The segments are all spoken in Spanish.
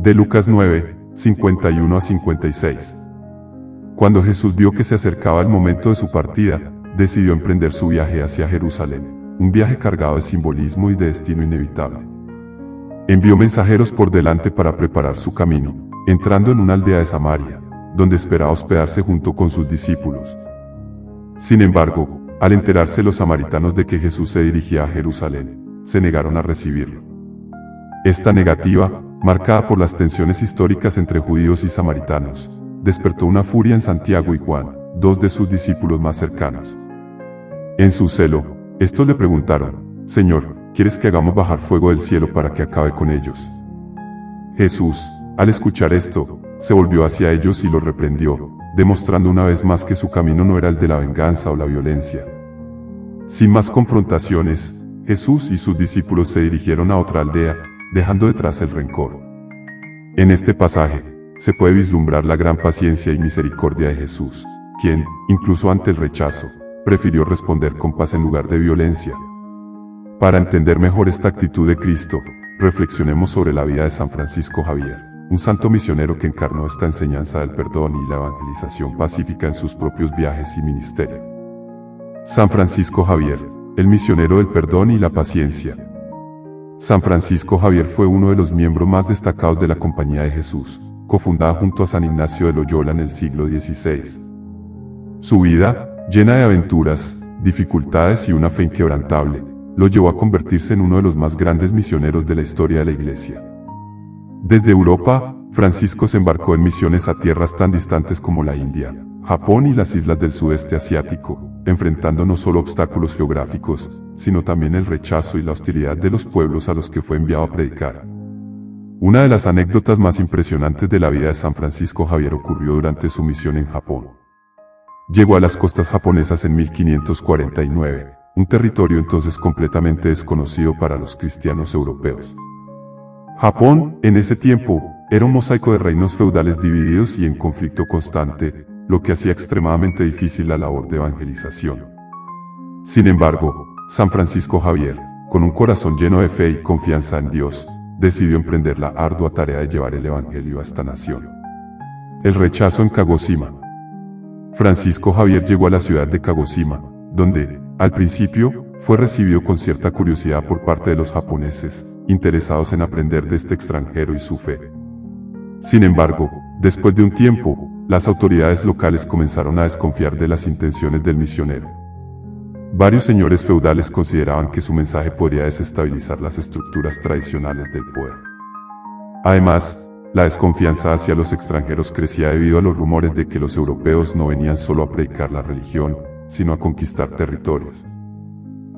De Lucas 9, 51 a 56. Cuando Jesús vio que se acercaba el momento de su partida, decidió emprender su viaje hacia Jerusalén, un viaje cargado de simbolismo y de destino inevitable. Envió mensajeros por delante para preparar su camino, entrando en una aldea de Samaria, donde esperaba hospedarse junto con sus discípulos. Sin embargo, al enterarse los samaritanos de que Jesús se dirigía a Jerusalén, se negaron a recibirlo. Esta negativa, marcada por las tensiones históricas entre judíos y samaritanos, despertó una furia en Santiago y Juan, dos de sus discípulos más cercanos. En su celo, estos le preguntaron: «Señor, ¿quieres que hagamos bajar fuego del cielo para que acabe con ellos?». Jesús, al escuchar esto, se volvió hacia ellos y los reprendió, demostrando una vez más que su camino no era el de la venganza o la violencia. Sin más confrontaciones, Jesús y sus discípulos se dirigieron a otra aldea, dejando detrás el rencor. En este pasaje, se puede vislumbrar la gran paciencia y misericordia de Jesús, quien, incluso ante el rechazo, prefirió responder con paz en lugar de violencia. Para entender mejor esta actitud de Cristo, reflexionemos sobre la vida de San Francisco Javier, un santo misionero que encarnó esta enseñanza del perdón y la evangelización pacífica en sus propios viajes y ministerio. San Francisco Javier, el misionero del perdón y la paciencia. San Francisco Javier fue uno de los miembros más destacados de la Compañía de Jesús, cofundada junto a San Ignacio de Loyola en el siglo XVI. Su vida, llena de aventuras, dificultades y una fe inquebrantable, lo llevó a convertirse en uno de los más grandes misioneros de la historia de la Iglesia. Desde Europa, Francisco se embarcó en misiones a tierras tan distantes como la India, Japón y las islas del sudeste asiático, enfrentando no solo obstáculos geográficos, sino también el rechazo y la hostilidad de los pueblos a los que fue enviado a predicar. Una de las anécdotas más impresionantes de la vida de San Francisco Javier ocurrió durante su misión en Japón. Llegó a las costas japonesas en 1549, un territorio entonces completamente desconocido para los cristianos europeos. Japón, en ese tiempo, era un mosaico de reinos feudales divididos y en conflicto constante, lo que hacía extremadamente difícil la labor de evangelización. Sin embargo, San Francisco Javier, con un corazón lleno de fe y confianza en Dios, decidió emprender la ardua tarea de llevar el evangelio a esta nación. El rechazo en Kagoshima. Francisco Javier llegó a la ciudad de Kagoshima, donde, al principio, fue recibido con cierta curiosidad por parte de los japoneses, interesados en aprender de este extranjero y su fe. Sin embargo, después de un tiempo, las autoridades locales comenzaron a desconfiar de las intenciones del misionero. Varios señores feudales consideraban que su mensaje podría desestabilizar las estructuras tradicionales del poder. Además, la desconfianza hacia los extranjeros crecía debido a los rumores de que los europeos no venían solo a predicar la religión, sino a conquistar territorios.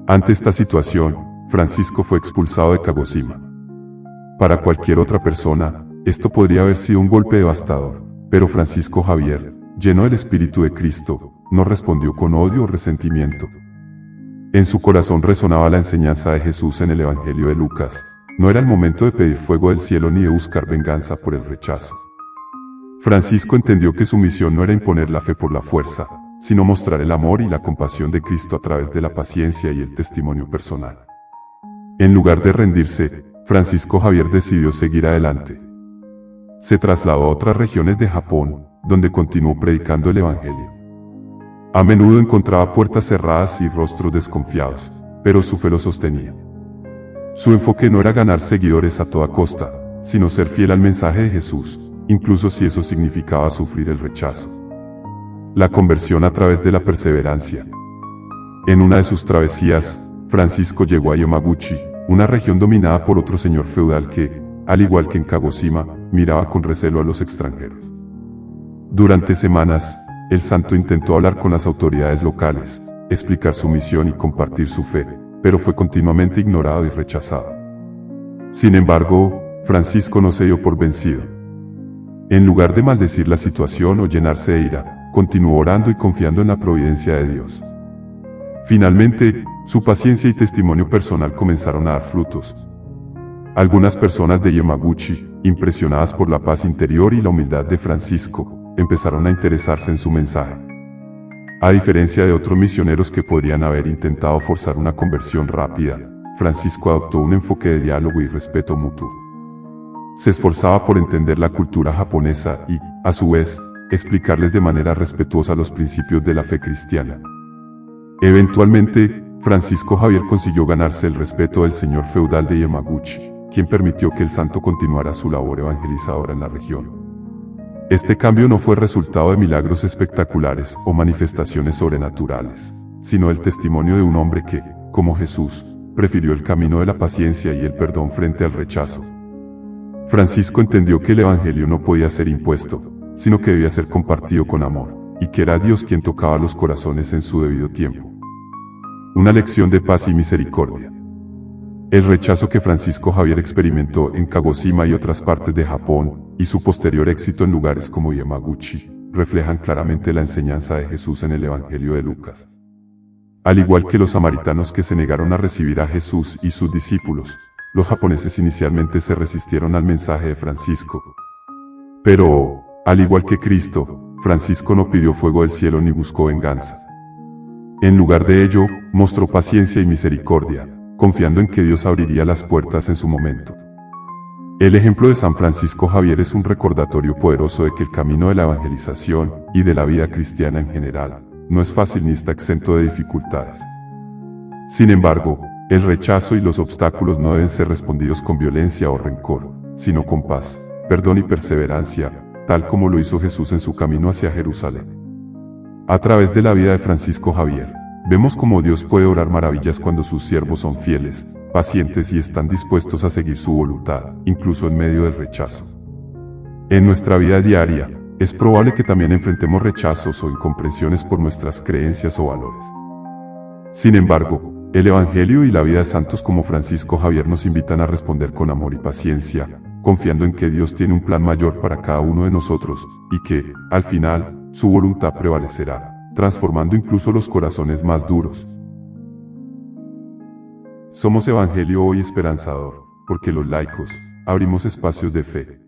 Ante esta situación, Francisco fue expulsado de Kagoshima. Para cualquier otra persona, esto podría haber sido un golpe devastador, pero Francisco Javier, lleno del Espíritu de Cristo, no respondió con odio o resentimiento. En su corazón resonaba la enseñanza de Jesús en el Evangelio de Lucas: no era el momento de pedir fuego del cielo ni de buscar venganza por el rechazo. Francisco entendió que su misión no era imponer la fe por la fuerza, sino mostrar el amor y la compasión de Cristo a través de la paciencia y el testimonio personal. En lugar de rendirse, Francisco Javier decidió seguir adelante. Se trasladó a otras regiones de Japón, donde continuó predicando el Evangelio. A menudo encontraba puertas cerradas y rostros desconfiados, pero su fe lo sostenía. Su enfoque no era ganar seguidores a toda costa, sino ser fiel al mensaje de Jesús, incluso si eso significaba sufrir el rechazo. La conversión a través de la perseverancia. En una de sus travesías, Francisco llegó a Yamaguchi, una región dominada por otro señor feudal que, al igual que en Kagoshima, miraba con recelo a los extranjeros. Durante semanas, el santo intentó hablar con las autoridades locales, explicar su misión y compartir su fe, pero fue continuamente ignorado y rechazado. Sin embargo, Francisco no se dio por vencido. En lugar de maldecir la situación o llenarse de ira, continuó orando y confiando en la providencia de Dios. Finalmente, su paciencia y testimonio personal comenzaron a dar frutos. Algunas personas de Yamaguchi, impresionadas por la paz interior y la humildad de Francisco, empezaron a interesarse en su mensaje. A diferencia de otros misioneros que podrían haber intentado forzar una conversión rápida, Francisco adoptó un enfoque de diálogo y respeto mutuo. Se esforzaba por entender la cultura japonesa y, a su vez, explicarles de manera respetuosa los principios de la fe cristiana. Eventualmente, Francisco Javier consiguió ganarse el respeto del señor feudal de Yamaguchi, quien permitió que el santo continuara su labor evangelizadora en la región. Este cambio no fue resultado de milagros espectaculares o manifestaciones sobrenaturales, sino el testimonio de un hombre que, como Jesús, prefirió el camino de la paciencia y el perdón frente al rechazo. Francisco entendió que el evangelio no podía ser impuesto, sino que debía ser compartido con amor, y que era Dios quien tocaba los corazones en su debido tiempo. Una lección de paz y misericordia. El rechazo que Francisco Javier experimentó en Kagoshima y otras partes de Japón, y su posterior éxito en lugares como Yamaguchi, reflejan claramente la enseñanza de Jesús en el Evangelio de Lucas. Al igual que los samaritanos que se negaron a recibir a Jesús y sus discípulos, los japoneses inicialmente se resistieron al mensaje de Francisco. Pero, al igual que Cristo, Francisco no pidió fuego del cielo ni buscó venganza. En lugar de ello, mostró paciencia y misericordia, confiando en que Dios abriría las puertas en su momento. El ejemplo de San Francisco Javier es un recordatorio poderoso de que el camino de la evangelización y de la vida cristiana en general no es fácil ni está exento de dificultades. Sin embargo, el rechazo y los obstáculos no deben ser respondidos con violencia o rencor, sino con paz, perdón y perseverancia, tal como lo hizo Jesús en su camino hacia Jerusalén. A través de la vida de Francisco Javier, vemos cómo Dios puede obrar maravillas cuando sus siervos son fieles, pacientes y están dispuestos a seguir su voluntad, incluso en medio del rechazo. En nuestra vida diaria, es probable que también enfrentemos rechazos o incomprensiones por nuestras creencias o valores. Sin embargo, el Evangelio y la vida de santos como Francisco Javier nos invitan a responder con amor y paciencia, confiando en que Dios tiene un plan mayor para cada uno de nosotros, y que, al final, su voluntad prevalecerá, transformando incluso los corazones más duros. Somos Evangelio Hoy Esperanzador, porque los laicos abrimos espacios de fe.